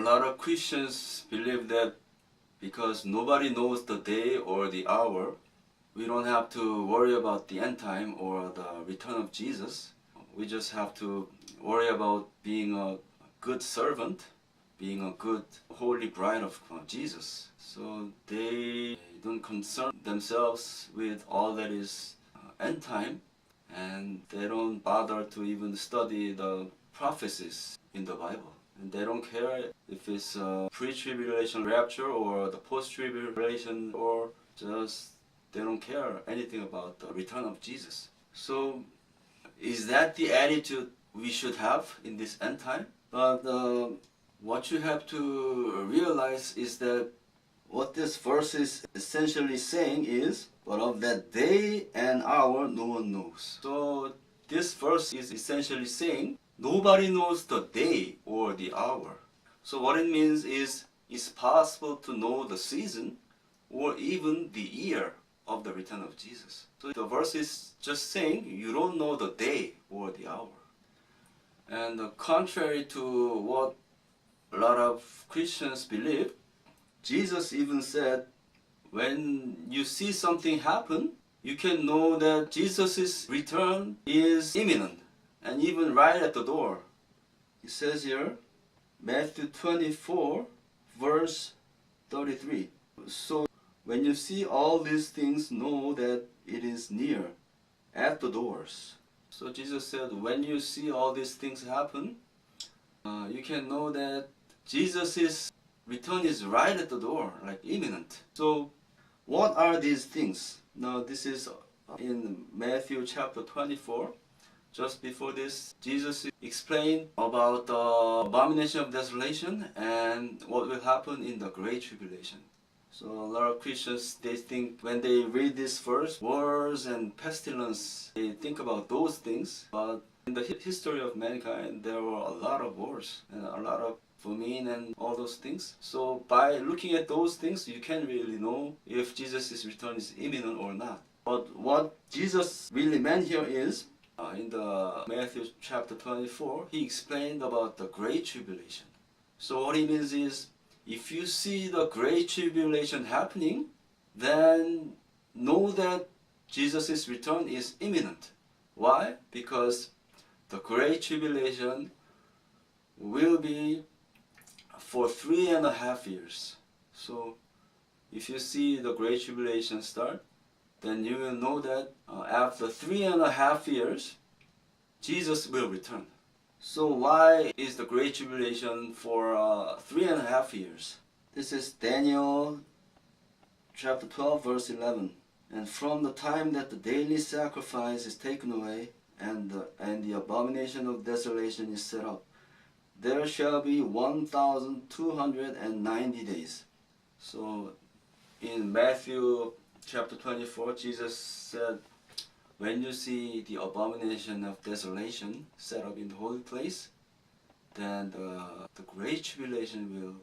lot of Christians believe that because nobody knows the day or the hour, we don't have to worry about the end time or the return of Jesus. We just have to worry about being a good servant, being a good holy bride of Jesus. So they don't concern themselves with all that is end time, and they don't bother to even study the prophecies in the Bible. And they don't care if it's a pre-tribulation rapture or the post-tribulation, or just they don't care anything about the return of Jesus. So is that the attitude we should have in this end time? But what you have to realize is that what this verse is essentially saying is, but of that day and hour no one knows. So this verse is essentially saying nobody knows the day or the hour. So what it means is it's possible to know the season or even the year of the return of Jesus. So the verse is just saying you don't know the day or the hour. And contrary to what a lot of Christians believe, Jesus even said when you see something happen, you can know that Jesus' return is imminent and even right at the door. It says here, Matthew 24 verse 33. So when you see all these things, know that it is near, at the doors. So Jesus said, when you see all these things happen, you can know that Jesus' return is right at the door, like imminent. So what are these things? Now this is in Matthew chapter 24. Just before this, Jesus explained about the abomination of desolation and what will happen in the Great Tribulation. So a lot of Christians, they think when they read this verse, wars and pestilence, they think about those things. But in the history of mankind, there were a lot of wars and a lot of famine and all those things. So by looking at those things, you can really know if Jesus' return is imminent or not. But what Jesus really meant here is, in the Matthew chapter 24, he explained about the Great Tribulation. So what he means is, if you see the Great Tribulation happening, then know that Jesus' return is imminent. Why? Because the Great Tribulation will be for 3.5 years. So if you see the Great Tribulation start, then you will know that after 3.5 years, Jesus will return. So why is the Great Tribulation for 3.5 years? This is Daniel chapter 12 verse 11. And from the time that the daily sacrifice is taken away and the abomination of desolation is set up, there shall be 1,290 days. So in Matthew chapter 24, Jesus said, when you see the abomination of desolation set up in the holy place, then the Great Tribulation will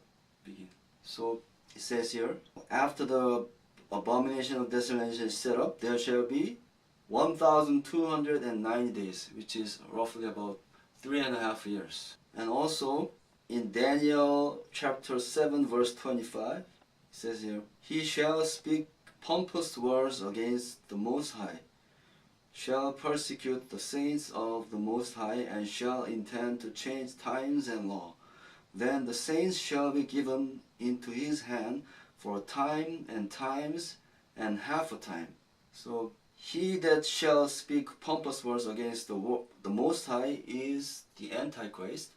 begin. So it says here, after the abomination of desolation is set up, there shall be 1,290 days, which is roughly about 3.5 years. And also in Daniel chapter 7 verse 25, it says here, he shall speak pompous words against the Most High, shall persecute the saints of the Most High, and shall intend to change times and law. Then the saints shall be given into his hand for a time and times and half a time. So he that shall speak pompous words against the Most High is the Antichrist.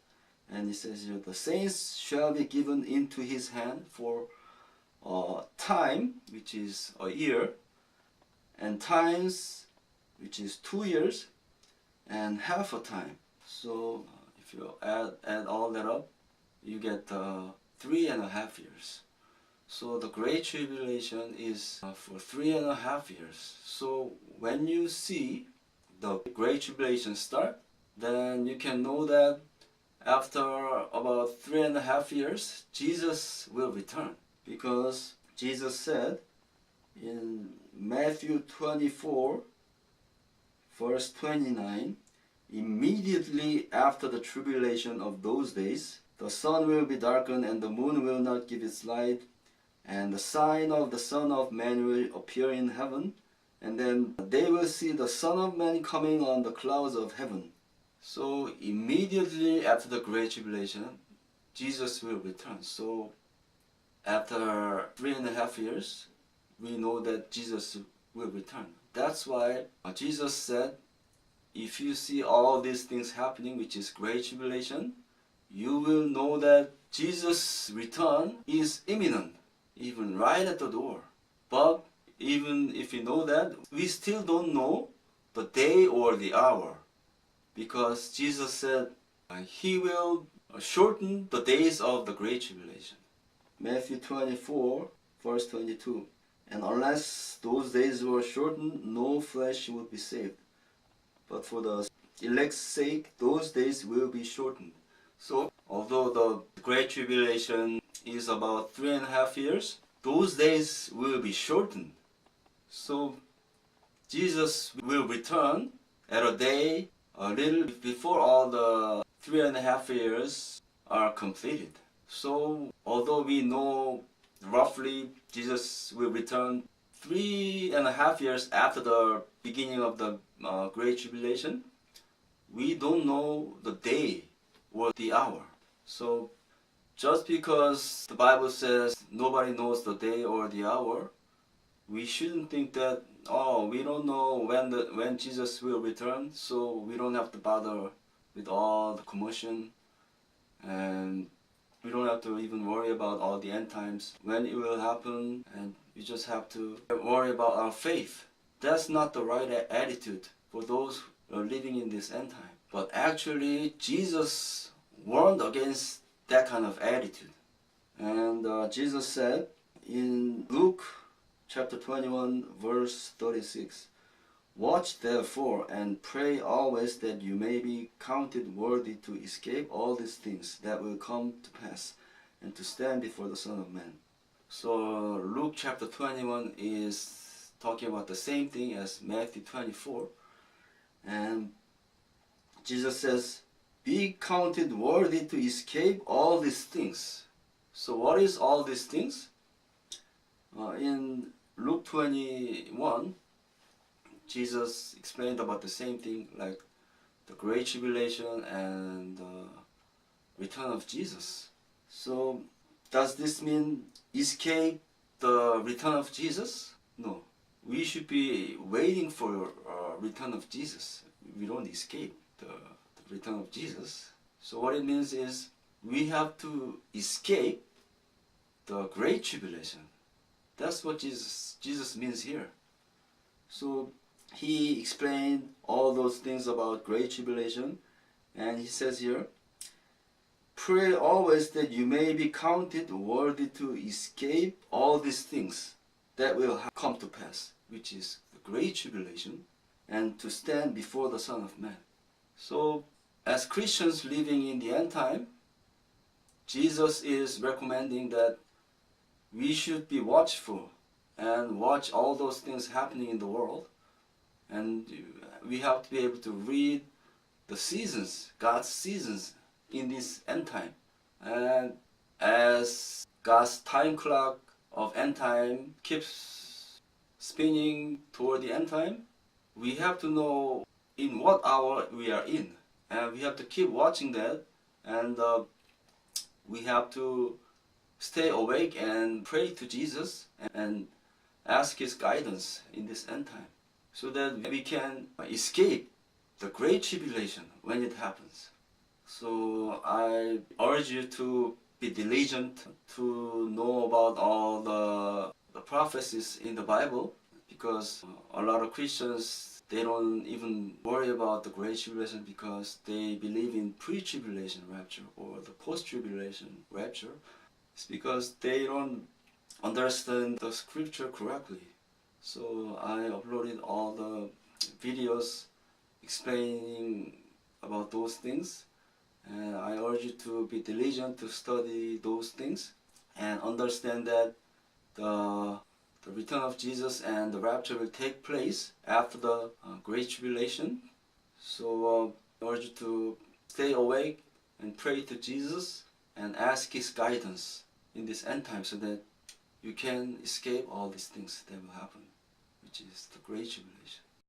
And it says here, the saints shall be given into his hand for time, which is a year, and times, which is 2 years, and half a time. So if you add all that up, you get 3.5 years. So the Great Tribulation is for 3.5 years. So when you see the Great Tribulation start, then you can know that after about 3.5 years, Jesus will return. Because Jesus said in Matthew 24, verse 29, immediately after the tribulation of those days, the sun will be darkened and the moon will not give its light, and the sign of the Son of Man will appear in heaven, and then they will see the Son of Man coming on the clouds of heaven. So immediately after the Great Tribulation, Jesus will return. So after 3.5 years, we know that Jesus will return. That's why Jesus said, if you see all these things happening, which is Great Tribulation, you will know that Jesus' return is imminent, even right at the door. But even if we know that, we still don't know the day or the hour, because Jesus said He will shorten the days of the Great Tribulation. Matthew 24, verse 22. And unless those days were shortened, no flesh would be saved. But for the elect's sake, those days will be shortened. So, although the Great Tribulation is about 3.5 years, those days will be shortened. So, Jesus will return at a day a little before all the 3.5 years are completed. So, although we know roughly Jesus will return 3.5 years after the beginning of the Great Tribulation, we don't know the day or the hour. So, just because the Bible says nobody knows the day or the hour, we shouldn't think that, oh, we don't know when Jesus will return, so we don't have to bother with all the commotion, and we don't have to even worry about all the end times, when it will happen, and we just have to worry about our faith. That's not the right attitude for those who are living in this end time. But actually, Jesus warned against that kind of attitude. And Jesus said in Luke chapter 21, verse 36, "Watch therefore and pray always that you may be counted worthy to escape all these things that will come to pass and to stand before the Son of Man." So Luke chapter 21 is talking about the same thing as Matthew 24. And Jesus says, be counted worthy to escape all these things. So what is all these things? In Luke 21, Jesus explained about the same thing, like the Great Tribulation and the return of Jesus. So does this mean escape the return of Jesus? No. We should be waiting for return of Jesus. We don't escape the return of Jesus. So what it means is we have to escape the Great Tribulation. That's what Jesus means here. So he explained all those things about Great Tribulation, and he says here, pray always that you may be counted worthy to escape all these things that will come to pass, which is the Great Tribulation, and to stand before the Son of Man. So, as Christians living in the end time, Jesus is recommending that we should be watchful and watch all those things happening in the world. And we have to be able to read the seasons, God's seasons in this end time. And as God's time clock of end time keeps spinning toward the end time, we have to know in what hour we are in. And we have to keep watching that, and we have to stay awake and pray to Jesus and ask His guidance in this end time, so that we can escape the Great Tribulation when it happens. So I urge you to be diligent to know about all the prophecies in the Bible, because a lot of Christians, they don't even worry about the Great Tribulation because they believe in pre-tribulation rapture or the post-tribulation rapture. It's because they don't understand the scripture correctly. So I uploaded all the videos explaining about those things, and I urge you to be diligent to study those things and understand that the return of Jesus and the rapture will take place after the Great Tribulation. So I urge you to stay awake and pray to Jesus and ask His guidance in this end time so that you can escape all these things that will happen, which is the great tribulation.